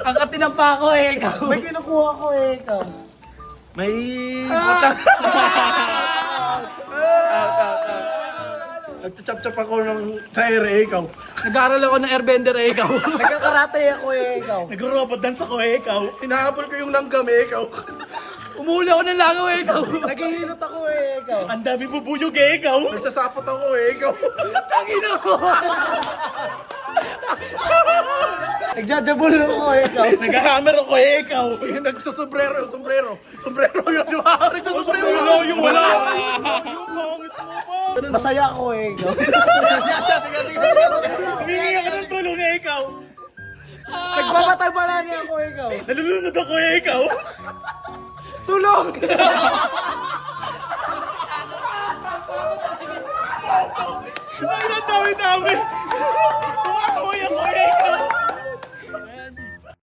Ang katinampa ko eh, ikaw. May kinukuha ko eh, ikaw. May... Nagchachap-chap ako ng tire eh, ikaw. Nag-aaral ako ng airbender eh, ikaw. Nagkakarate ako eh, ikaw. Nag-robot dance ako eh, ikaw. Hinahabol ko yung langgam eh, ikaw. Umuli ako ng langaw eh, ikaw. Naghihilot ako eh, ikaw. Ang dami bubuyog eh, ikaw. Nagsasapot ako eh, ikaw. Tangina mo. Nagjajabol ako eh, ikaw. Nag-hammer ako eh, ikaw. Nagsasombrero, sombrero. Sombrero yun, di ba? Nagsasombrero. Yung wala. Masaya ako eh, ikaw. Sige. Humingi ako ng tulong eh, ikaw. Nagpapatay pala niya ako eh, ikaw. Nalulunod ako eh, ikaw. Tulong! Ay, ang dami-dami.